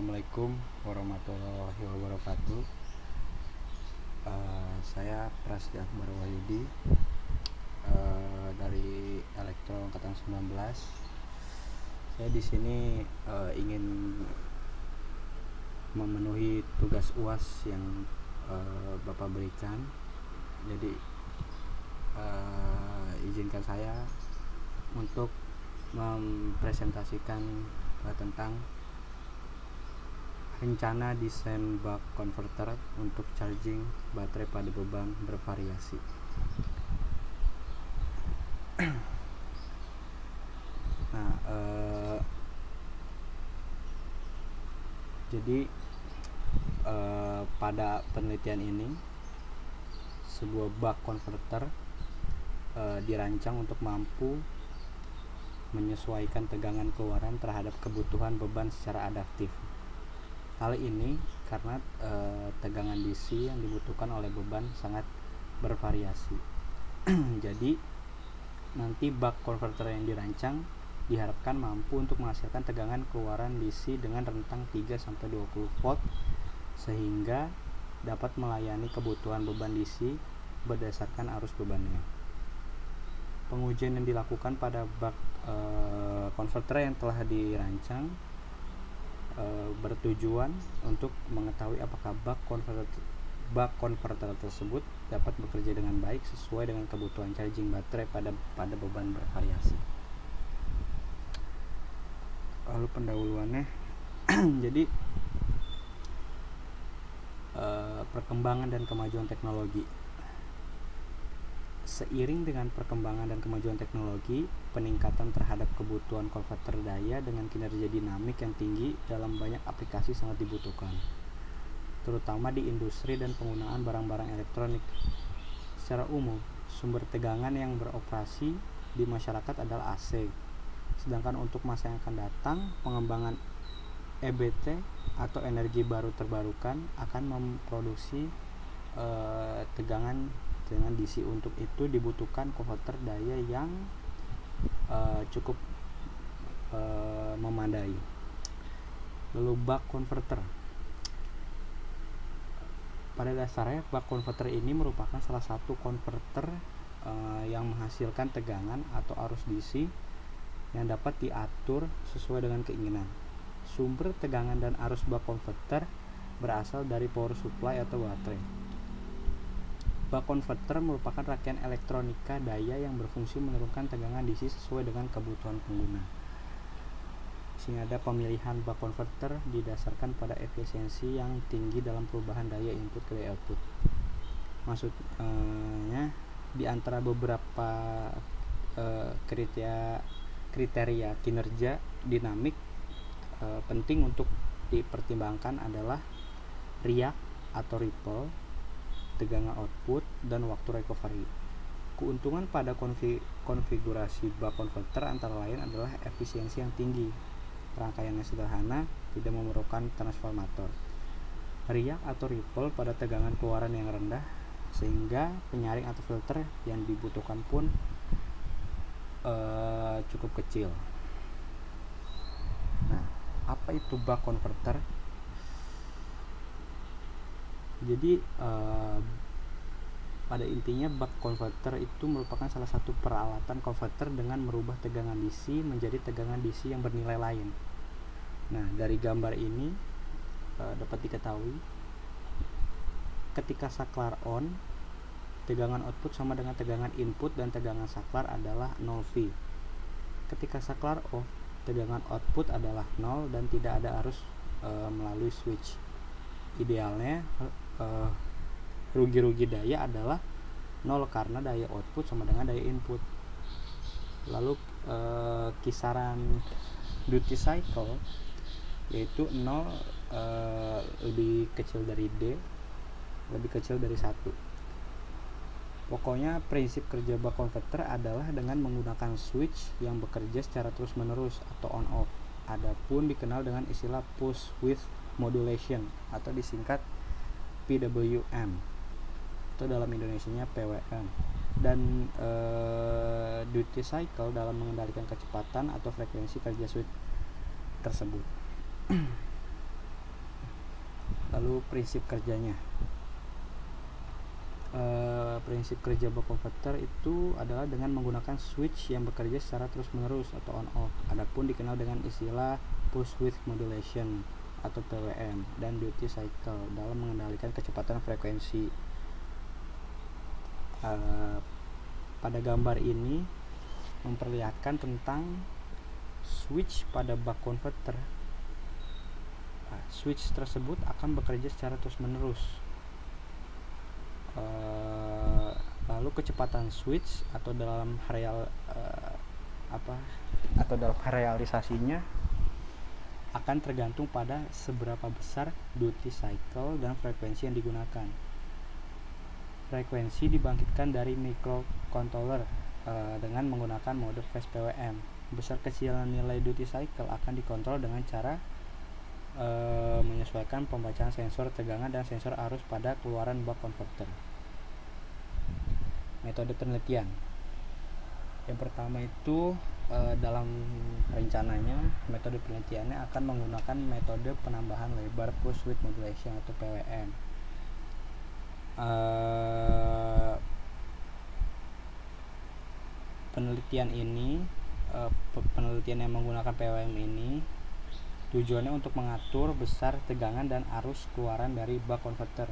Assalamualaikum warahmatullahi wabarakatuh. Saya Prasetya Akbar Wahyudi, dari Elektro Angkatan 19. Saya di sini ingin memenuhi tugas UAS yang Bapak berikan. Jadi izinkan saya untuk mempresentasikan tentang rencana desain buck converter untuk charging baterai pada beban bervariasi. Nah, jadi pada penelitian ini sebuah buck converter dirancang untuk mampu menyesuaikan tegangan keluaran terhadap kebutuhan beban secara adaptif. Hal ini karena tegangan DC yang dibutuhkan oleh beban sangat bervariasi. Jadi nanti buck converter yang dirancang diharapkan mampu untuk menghasilkan tegangan keluaran DC dengan rentang 3-20 volt sehingga dapat melayani kebutuhan beban DC berdasarkan arus bebannya. Pengujian yang dilakukan pada buck converter yang telah dirancang bertujuan untuk mengetahui apakah buck converter tersebut dapat bekerja dengan baik sesuai dengan kebutuhan charging baterai pada beban bervariasi. Lalu pendahuluannya jadi perkembangan dan kemajuan teknologi. Seiring dengan perkembangan dan kemajuan teknologi, peningkatan terhadap kebutuhan konverter daya dengan kinerja dinamik yang tinggi dalam banyak aplikasi sangat dibutuhkan, terutama di industri dan penggunaan barang-barang elektronik. Secara umum, sumber tegangan yang beroperasi di masyarakat adalah AC, sedangkan untuk masa yang akan datang, pengembangan EBT atau energi baru terbarukan akan memproduksi tegangan dengan DC. Untuk itu dibutuhkan konverter daya yang cukup memadai. Lalu buck converter. Pada dasarnya buck converter ini merupakan salah satu konverter yang menghasilkan tegangan atau arus DC yang dapat diatur sesuai dengan keinginan. Sumber tegangan dan arus buck converter berasal dari power supply atau baterai. Buck converter merupakan rangkaian elektronika daya yang berfungsi menurunkan tegangan DC sesuai dengan kebutuhan pengguna. Di sini ada pemilihan buck converter didasarkan pada efisiensi yang tinggi dalam perubahan daya input ke daya output. Maksudnya di antara beberapa kriteria kinerja dinamik penting untuk dipertimbangkan adalah riak atau ripple, tegangan output, dan waktu recovery. Keuntungan pada konfigurasi buck converter antara lain adalah efisiensi yang tinggi, rangkaiannya sederhana, tidak memerlukan transformator, riak atau ripple pada tegangan keluaran yang rendah, sehingga penyaring atau filter yang dibutuhkan pun cukup kecil. Nah, apa itu buck converter? Jadi pada intinya buck converter itu merupakan salah satu peralatan konverter dengan merubah tegangan DC menjadi tegangan DC yang bernilai lain. Nah, dari gambar ini dapat diketahui ketika saklar on, tegangan output sama dengan tegangan input dan tegangan saklar adalah 0V. Ketika saklar off, tegangan output adalah 0 dan tidak ada arus melalui switch. Idealnya rugi-rugi daya adalah 0 karena daya output sama dengan daya input. Lalu kisaran duty cycle yaitu 0 lebih kecil dari D, lebih kecil dari 1. Pokoknya prinsip kerja buck converter adalah dengan menggunakan switch yang bekerja secara terus-menerus atau on off. Adapun dikenal dengan istilah pulse width modulation atau disingkat PWM atau dalam Indonesianya PWM, dan duty cycle dalam mengendalikan kecepatan atau frekuensi kerja switch tersebut. Lalu prinsip kerjanya. Prinsip kerja buck converter itu adalah dengan menggunakan switch yang bekerja secara terus-menerus atau on-off. Adapun dikenal dengan istilah pulse width modulation atau PWM dan duty cycle dalam mengendalikan kecepatan frekuensi. Pada gambar ini memperlihatkan tentang switch pada buck converter. Switch tersebut akan bekerja secara terus-menerus. Lalu kecepatan switch atau dalam realisasinya akan tergantung pada seberapa besar duty cycle dan frekuensi yang digunakan. Frekuensi dibangkitkan dari microcontroller dengan menggunakan mode phase PWM. Besar kecilan nilai duty cycle akan dikontrol dengan cara menyesuaikan pembacaan sensor tegangan dan sensor arus pada keluaran buck converter. Metode penelitian yang pertama itu dalam rencananya metode penelitiannya akan menggunakan metode penambahan lebar pulse width modulation atau PWM. Penelitian yang menggunakan PWM ini tujuannya untuk mengatur besar tegangan dan arus keluaran dari buck converter.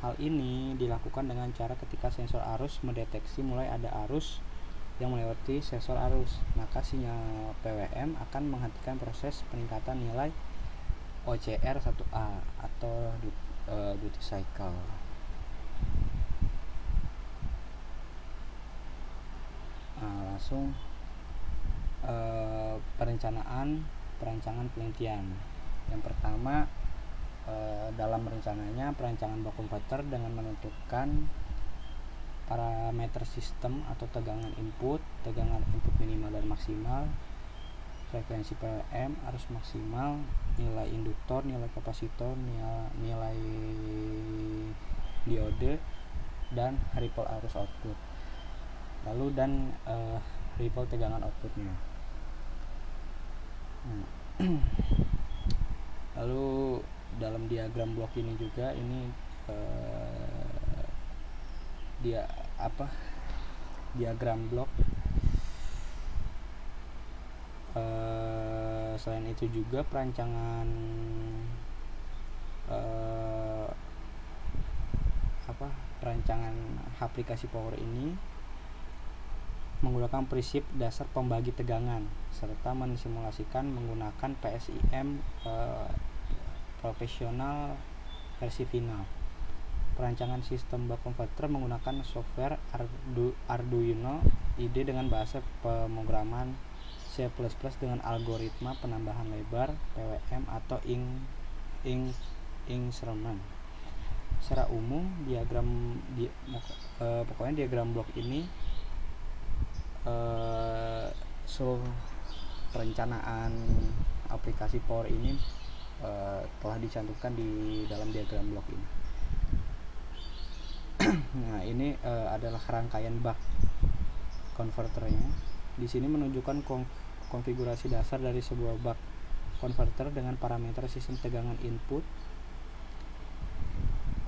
Hal ini dilakukan dengan cara ketika sensor arus mendeteksi mulai ada arus yang melewati sensor arus, maka sinyal PWM akan menghentikan proses peningkatan nilai OCR 1A atau duty cycle. Langsung perancangan penelitian. Yang pertama, dalam rencananya perancangan buck converter dengan menentukan parameter sistem atau tegangan input minimal dan maksimal, frekuensi PWM, arus maksimal, nilai induktor, nilai kapasitor, nilai diode, dan ripple arus output. Lalu ripple tegangan outputnya. Lalu dalam diagram blok ini juga diagram blok. Selain itu juga perancangan aplikasi power ini menggunakan prinsip dasar pembagi tegangan serta mensimulasikan menggunakan PSIM profesional versi final. Perancangan sistem buck converter menggunakan software Arduino IDE dengan bahasa pemrograman C++ dengan algoritma penambahan lebar PWM atau instrument. Secara umum diagram blok ini seluruh perencanaan aplikasi power ini telah dicantumkan di dalam diagram blok ini. Nah, ini adalah rangkaian buck converternya. Di sini menunjukkan konfigurasi dasar dari sebuah buck converter dengan parameter sistem tegangan input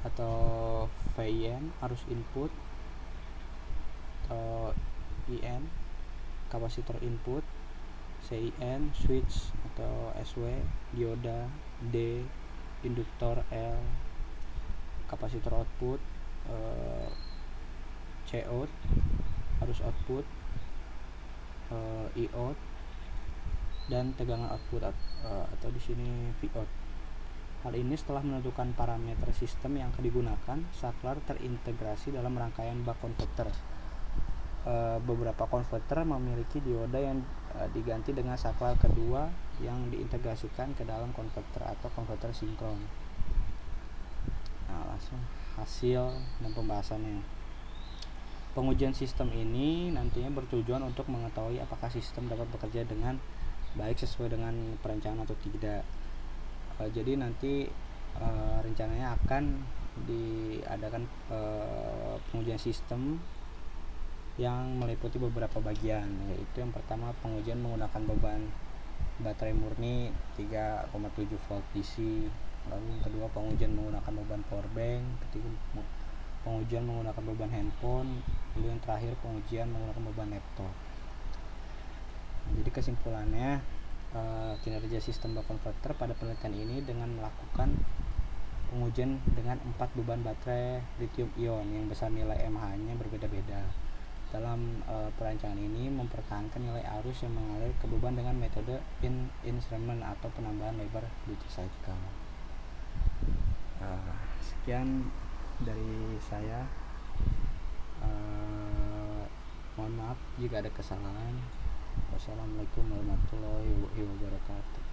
atau VIN, arus input atau IN, kapasitor input, CIN, switch atau SW, dioda, D, induktor L, kapasitor output, Cout, arus output, Iout, dan tegangan output atau di sini Vout. Hal ini setelah menentukan parameter sistem yang akan digunakan, saklar terintegrasi dalam rangkaian buck converter. Beberapa konverter memiliki dioda yang diganti dengan saklar kedua yang diintegrasikan ke dalam konverter atau konverter sinkron. Nah, langsung hasil dan pembahasannya. Pengujian sistem ini nantinya bertujuan untuk mengetahui apakah sistem dapat bekerja dengan baik sesuai dengan perencanaan atau tidak. Jadi nanti rencananya akan diadakan pengujian sistem yang meliputi beberapa bagian, yaitu yang pertama pengujian menggunakan beban baterai murni 3,7 volt DC, Lalu yang kedua, pengujian menggunakan beban powerbank. Ketiga, pengujian menggunakan beban handphone. Lalu yang terakhir, pengujian menggunakan beban laptop. Jadi kesimpulannya, kinerja sistem buck converter pada penelitian ini dengan melakukan pengujian dengan 4 beban baterai lithium ion yang besar nilai mH-nya berbeda-beda. Dalam perancangan ini mempertahankan nilai arus yang mengalir ke beban dengan metode instrument atau penambahan lebar duty cycle. Sekian dari saya. Mohon maaf jika ada kesalahan. Wassalamualaikum warahmatullahi wabarakatuh.